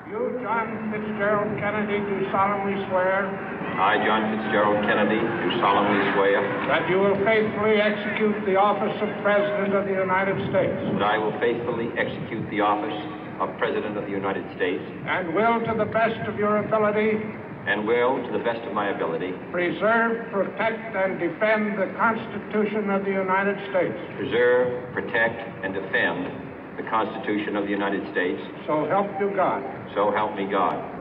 You, John Fitzgerald Kennedy, do solemnly swear I, John Fitzgerald Kennedy, do solemnly swear that you will faithfully execute the office of President of the United States that I will faithfully execute the office of President of the United States and will, to the best of your ability, and will, to the best of my ability, preserve, protect, and defend the Constitution of the United States. preserve, protect, and defend the Constitution of the United States. So help you God. So help me God.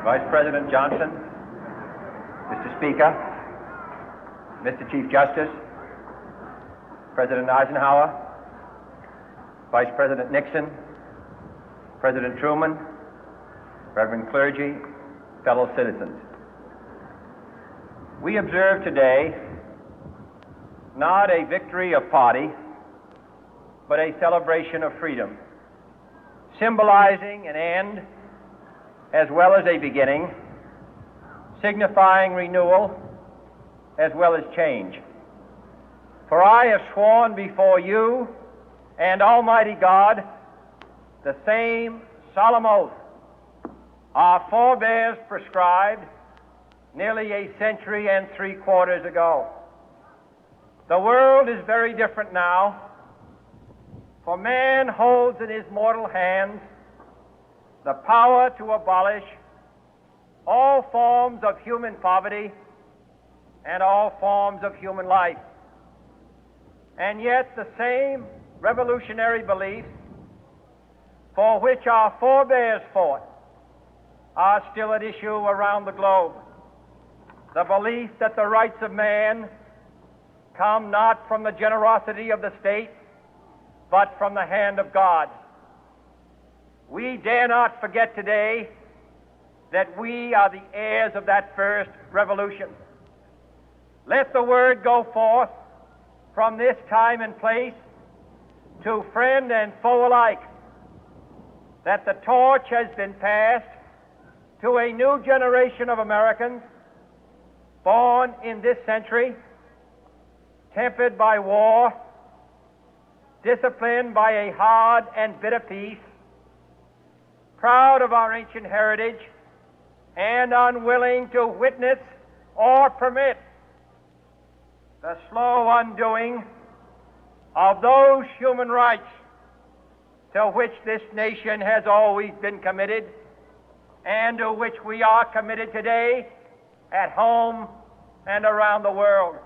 Vice President Johnson, Mr. Speaker, Mr. Chief Justice, President Eisenhower, Vice President Nixon, President Truman, Reverend clergy, fellow citizens. We observe today not a victory of party, but a celebration of freedom, symbolizing an end as well as a beginning, signifying renewal as well as change. For I have sworn before you and Almighty God the same solemn oath our forebears prescribed nearly a century and 3/4 ago. The world is very different now, for man holds in his mortal hands the power to abolish all forms of human poverty and all forms of human life. And yet the same revolutionary beliefs for which our forebears fought are still at issue around the globe. The belief that the rights of man come not from the generosity of the state, but from the hand of God. We dare not forget today that we are the heirs of that first revolution. Let the word go forth from this time and place to friend and foe alike that the torch has been passed to a new generation of Americans born in this century, tempered by war, disciplined by a hard and bitter peace, proud of our ancient heritage, and unwilling to witness or permit the slow undoing of those human rights to which this nation has always been committed and to which we are committed today at home and around the world.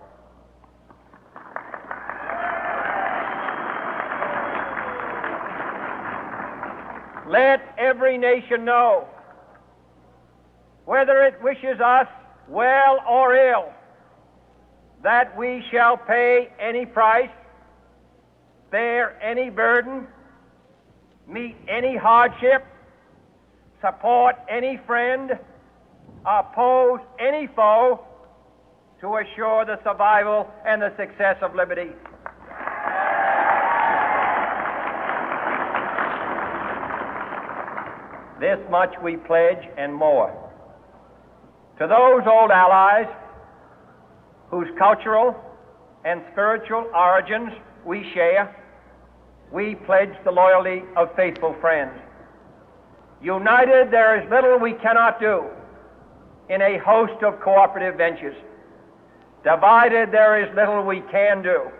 Let every nation know, whether it wishes us well or ill, that we shall pay any price, bear any burden, meet any hardship, support any friend, oppose any foe to assure the survival and the success of liberty. This much we pledge and more. To those old allies whose cultural and spiritual origins we share, we pledge the loyalty of faithful friends. United, there is little we cannot do in a host of cooperative ventures. Divided, there is little we can do,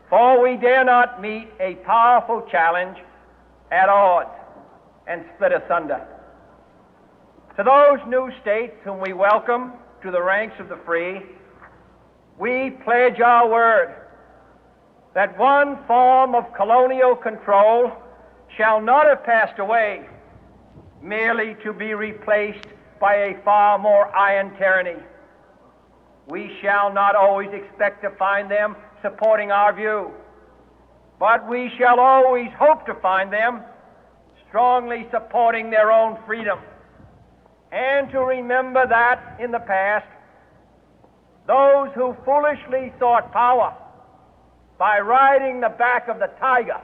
for we dare not meet a powerful challenge at odds and split asunder. To those new states whom we welcome to the ranks of the free, we pledge our word that one form of colonial control shall not have passed away, merely to be replaced by a far more iron tyranny. We shall not always expect to find them supporting our view, but we shall always hope to find them strongly supporting their own freedom, and to remember that in the past, those who foolishly sought power by riding the back of the tiger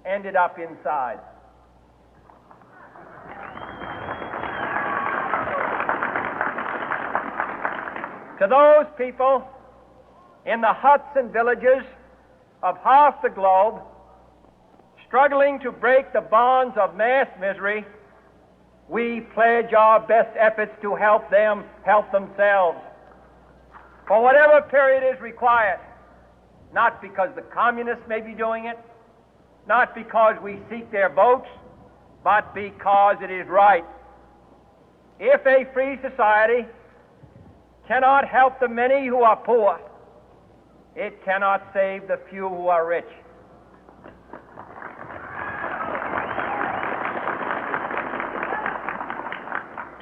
ended up inside. To those people in the huts and villages of half the globe struggling to break the bonds of mass misery, we pledge our best efforts to help them help themselves for whatever period is required, not because the communists may be doing it, not because we seek their votes, but because it is right. If a free society cannot help the many who are poor, it cannot save the few who are rich.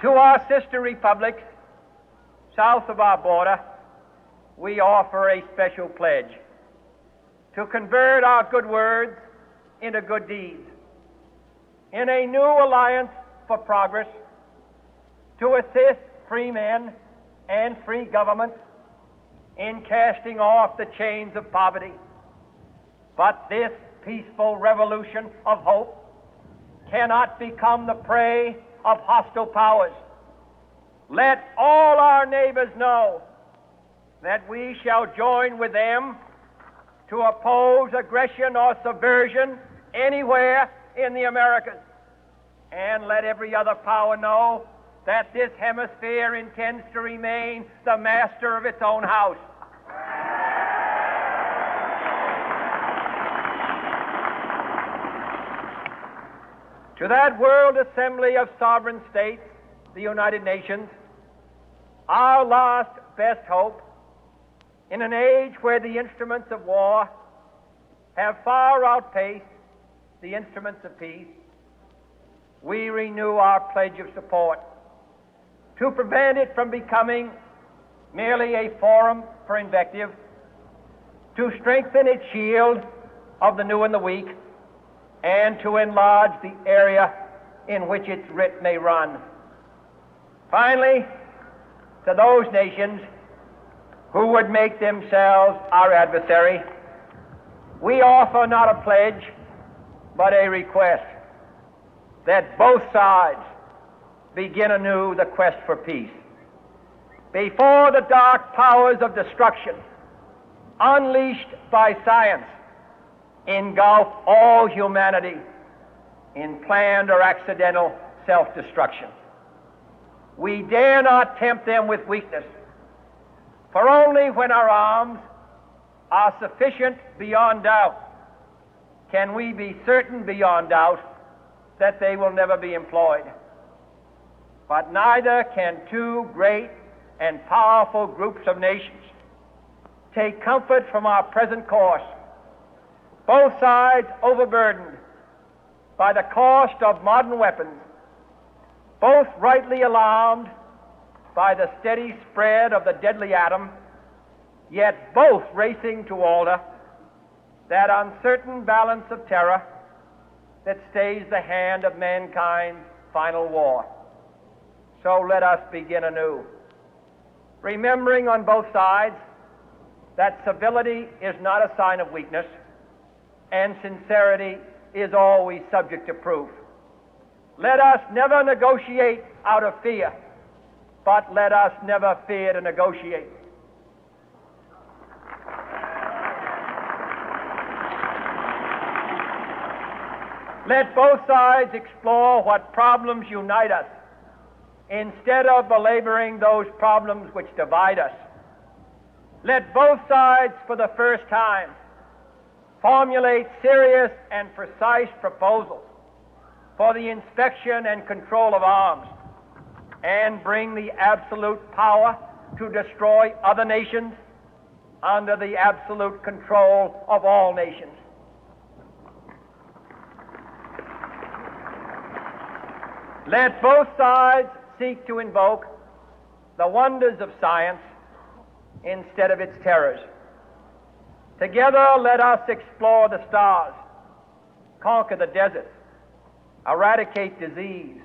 To our sister republics south of our border, we offer a special pledge to convert our good words into good deeds, in a new alliance for progress, to assist free men and free governments in casting off the chains of poverty. But this peaceful revolution of hope cannot become the prey of hostile powers. Let all our neighbors know that we shall join with them to oppose aggression or subversion anywhere in the Americas. And let every other power know that this hemisphere intends to remain the master of its own house. To that World Assembly of Sovereign States, the United Nations, our last best hope, in an age where the instruments of war have far outpaced the instruments of peace, we renew our pledge of support to prevent it from becoming merely a forum for invective, to strengthen its shield of the new and the weak, and to enlarge the area in which its writ may run. Finally, to those nations who would make themselves our adversary, we offer not a pledge, but a request that both sides begin anew the quest for peace. Before the dark powers of destruction, unleashed by science, engulf all humanity in planned or accidental self-destruction, we dare not tempt them with weakness, for only when our arms are sufficient beyond doubt can we be certain beyond doubt that they will never be employed. But neither can two great and powerful groups of nations take comfort from our present course, both sides overburdened by the cost of modern weapons, both rightly alarmed by the steady spread of the deadly atom, yet both racing to alter that uncertain balance of terror that stays the hand of mankind's final war. So let us begin anew, remembering on both sides that civility is not a sign of weakness, and sincerity is always subject to proof. Let us never negotiate out of fear, but let us never fear to negotiate. Let both sides explore what problems unite us, instead of belaboring those problems which divide us. Let both sides, for the first time, formulate serious and precise proposals for the inspection and control of arms, and bring the absolute power to destroy other nations under the absolute control of all nations. Let both sides seek to invoke the wonders of science instead of its terrors. Together, let us explore the stars, conquer the deserts, eradicate disease,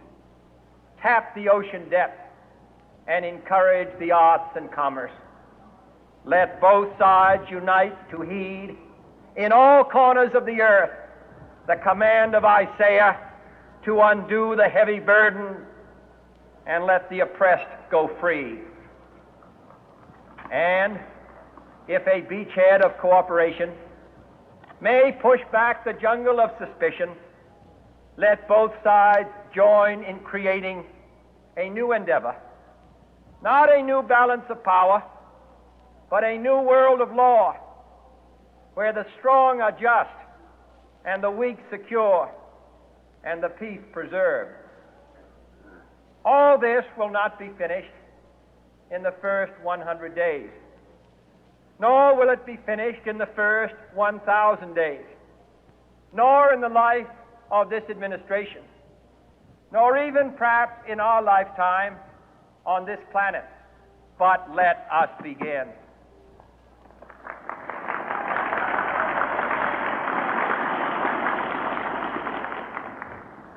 tap the ocean depth, and encourage the arts and commerce. Let both sides unite to heed in all corners of the earth the command of Isaiah to undo the heavy burden and let the oppressed go free. And if a beachhead of cooperation may push back the jungle of suspicion, let both sides join in creating a new endeavor, not a new balance of power, but a new world of law, where the strong are just and the weak secure and the peace preserved. All this will not be finished in the first 100 days, nor will it be finished in the first 1,000 days, nor in the life of this administration, nor even perhaps in our lifetime on this planet. But let us begin.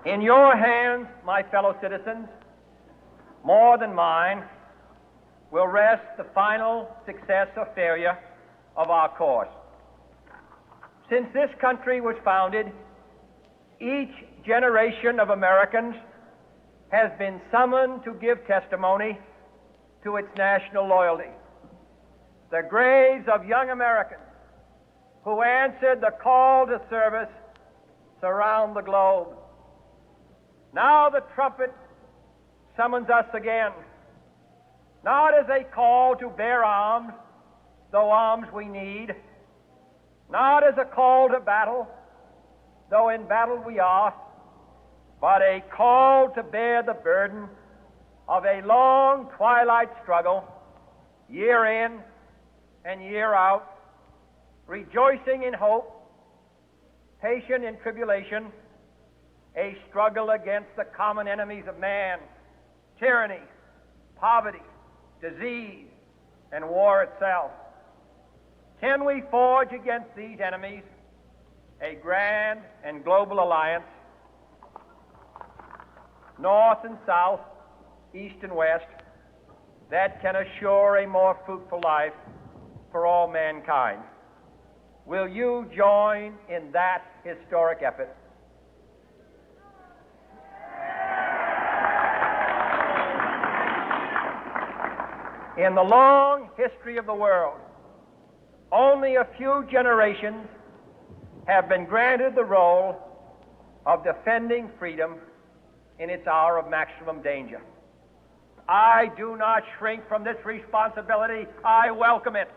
In your hands, my fellow citizens, more than mine, will rest the final success or failure of our course. Since this country was founded, each generation of Americans has been summoned to give testimony to its national loyalty. The graves of young Americans who answered the call to service surround the globe. Now the trumpet summons us again, not as a call to bear arms, though arms we need, not as a call to battle, though in battle we are, but a call to bear the burden of a long twilight struggle, year in and year out, rejoicing in hope, patient in tribulation, a struggle against the common enemies of man, tyranny, poverty, disease, and war itself. Can we forge against these enemies a grand and global alliance, north and south, east and west, that can assure a more fruitful life for all mankind? Will you join in that historic effort? In the long history of the world, only a few generations have been granted the role of defending freedom in its hour of maximum danger. I do not shrink from this responsibility. I welcome it.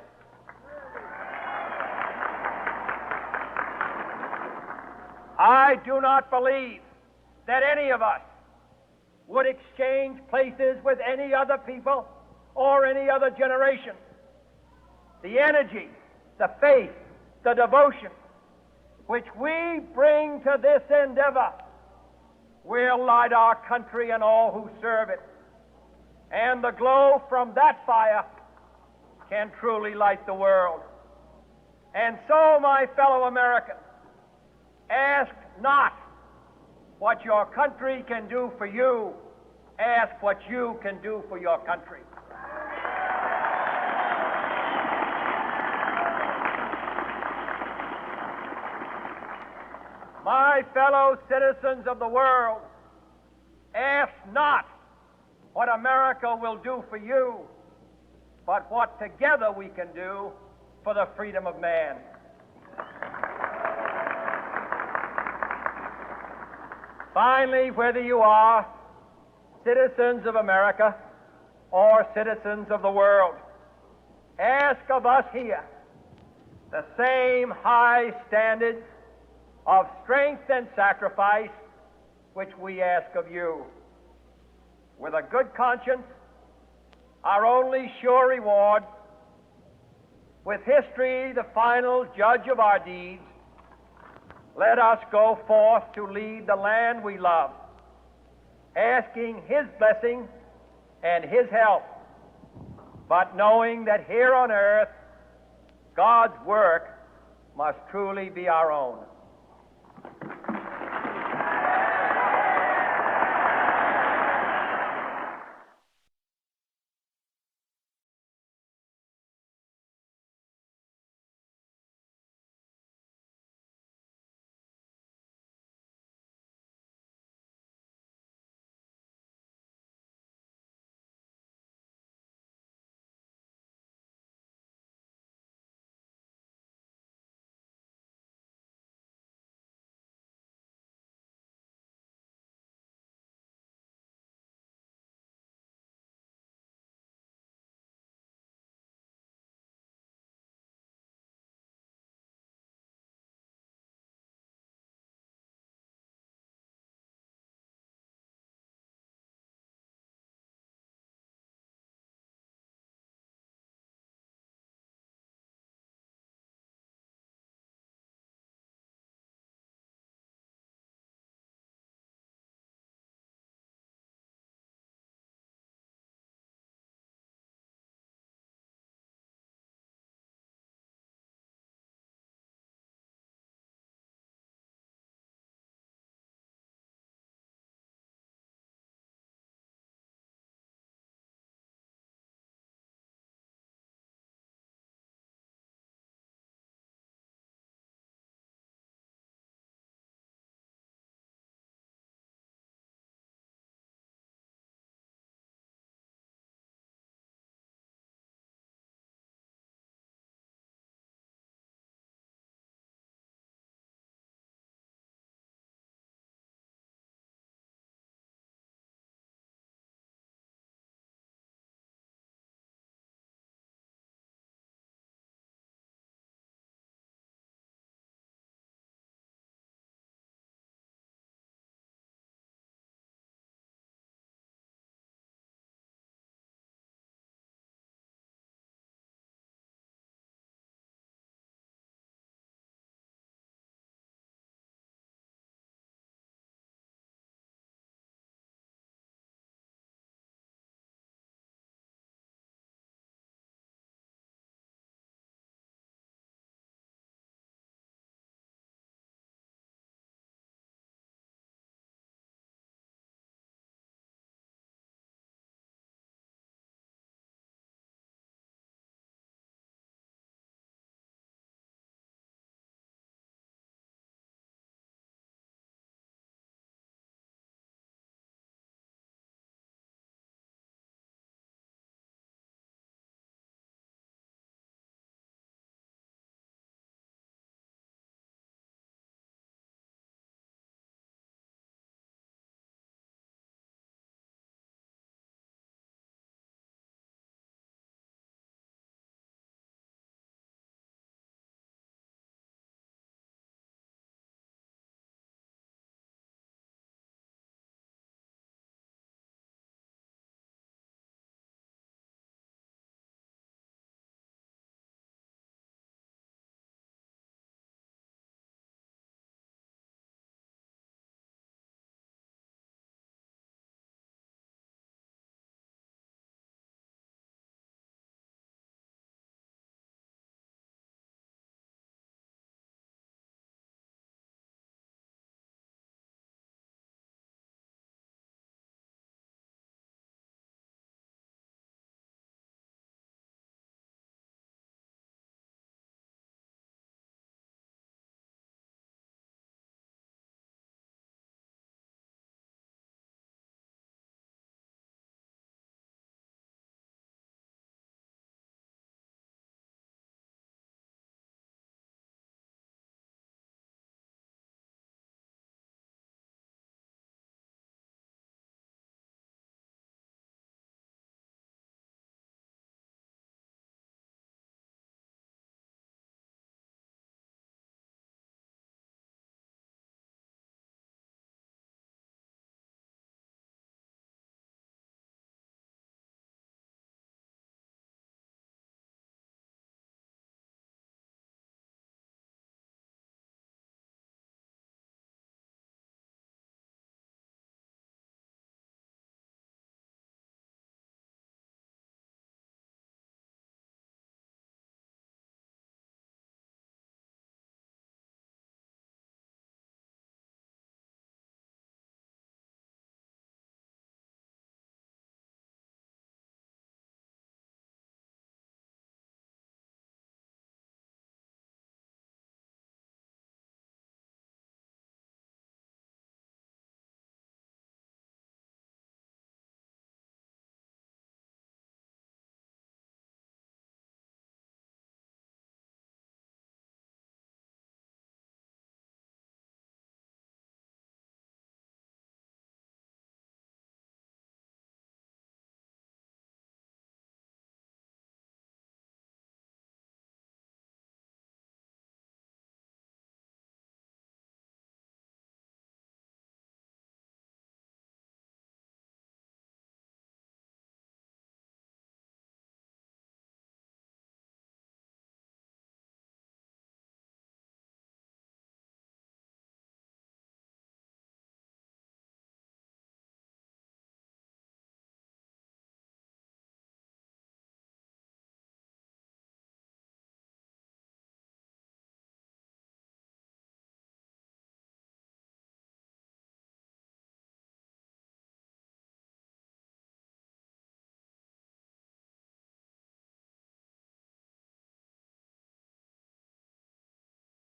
I do not believe that any of us would exchange places with any other people or any other generation. The energy, the faith, the devotion which we bring to this endeavor will light our country and all who serve it. And the glow from that fire can truly light the world. And so, my fellow Americans, ask not what your country can do for you. Ask what you can do for your country. My fellow citizens of the world, ask not what America will do for you, but what together we can do for the freedom of man. Finally, whether you are citizens of America or citizens of the world, ask of us here the same high standards of strength and sacrifice which we ask of you. With a good conscience, our only sure reward, with history the final judge of our deeds, let us go forth to lead the land we love, asking His blessing and His help, but knowing that here on earth God's work must truly be our own.